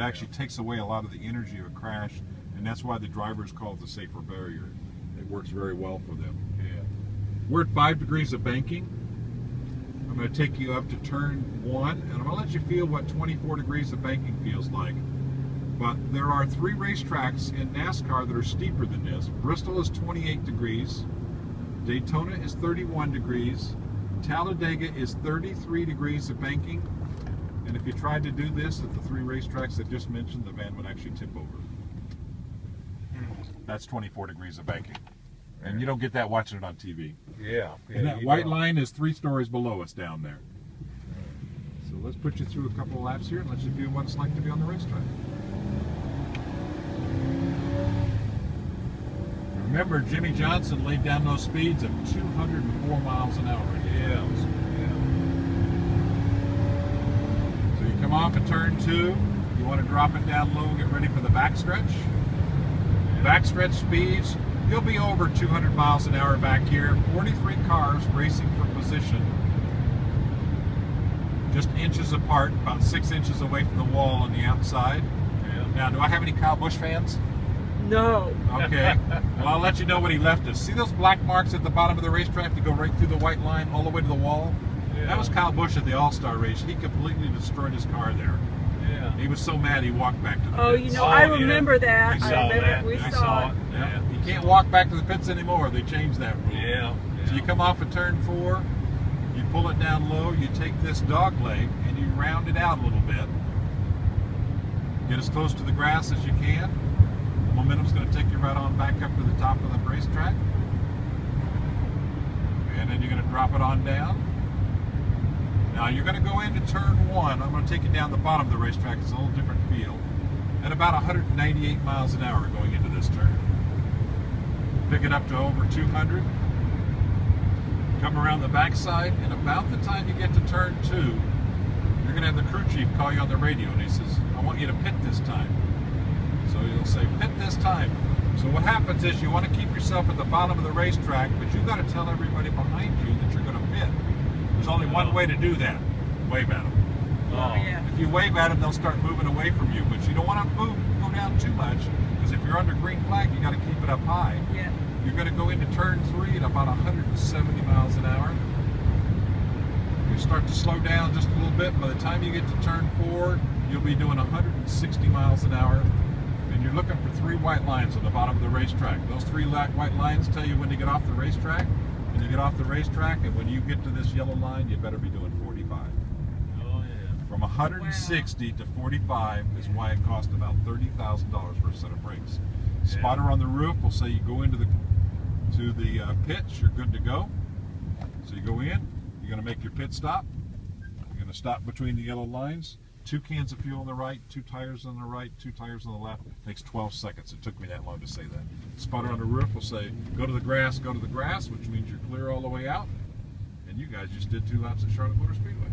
actually takes away a lot of the energy of a crash, and that's why the drivers call it the safer barrier. It works very well for them. Yeah. We're at 5 degrees of banking. I'm going to take you up to turn 1, and I'm going to let you feel what 24 degrees of banking feels like. But there are 3 racetracks in NASCAR that are steeper than this. Bristol is 28 degrees. Daytona is 31 degrees. Talladega is 33 degrees of banking. And if you tried to do this at the 3 racetracks I just mentioned, the van would actually tip over. That's 24 degrees of banking. And you don't get that watching it on TV. Yeah. And that white line is 3 stories below us down there. So let's put you through a couple of laps here and let you feel what it's like to be on the racetrack. Remember, Jimmy Johnson laid down those speeds of 204 miles an hour. Yeah. So you come off at turn 2, you want to drop it down low, get ready for the backstretch. Backstretch speeds, you'll be over 200 miles an hour back here. 43 cars racing for position. Just inches apart, about 6 inches away from the wall on the outside. Yeah. Now, do I have any Kyle Busch fans? No. Okay. Well, I'll let you know what he left us. See those black marks at the bottom of the racetrack that go right through the white line all the way to the wall? Yeah. That was Kyle Busch at the All-Star race. He completely destroyed his car there. Yeah. He was so mad he walked back to the Oh, pits. you know, I remember that. We saw I remember that. we I saw it. Yeah. You can't walk back to the pits anymore. They changed that rule. Yeah. So you come off at turn 4, you pull it down low, you take this dog leg and you round it out a little bit. Get as close to the grass as you can. The momentum's going to take you right on back up to the top of the racetrack. And then you're going to drop it on down. Now you're going to go into turn 1. I'm going to take you down the bottom of the racetrack. It's a little different feel. At about 198 miles an hour going into this turn. Pick it up to over 200. Come around the backside, and about the time you get to turn 2, you're going to have the crew chief call you on the radio, and he says, I want you to pit this time. So he'll say, pit this time. So what happens is you want to keep yourself at the bottom of the racetrack, but you've got to tell everybody behind you that you're going to pit. There's only one way to do that. Wave at them. Oh, yeah. If you wave at them, they'll start moving away from you, but you don't want to go down too much, because if you're under green flag, you got to keep it up high. Yeah. You're going to go into turn 3 at about 170 miles an hour. You start to slow down just a little bit. By the time you get to turn 4, you'll be doing 160 miles an hour. And you're looking for 3 white lines on the bottom of the racetrack. Those 3 white lines tell you when to get off the racetrack. When you get off the racetrack, and when you get to this yellow line, you better be doing 45. Oh, yeah. From 160 to 45 is why it cost about $30,000 for a set of brakes. Spotter on the roof will say you go into the pits, you're good to go. So you go in, you're going to make your pit stop. You're going to stop between the yellow lines. 2 cans of fuel on the right, 2 tires on the right, 2 tires on the left. It takes 12 seconds. It took me that long to say that. Spotter on the roof will say, go to the grass, which means you're clear all the way out. And you guys just did 2 laps at Charlotte Motor Speedway.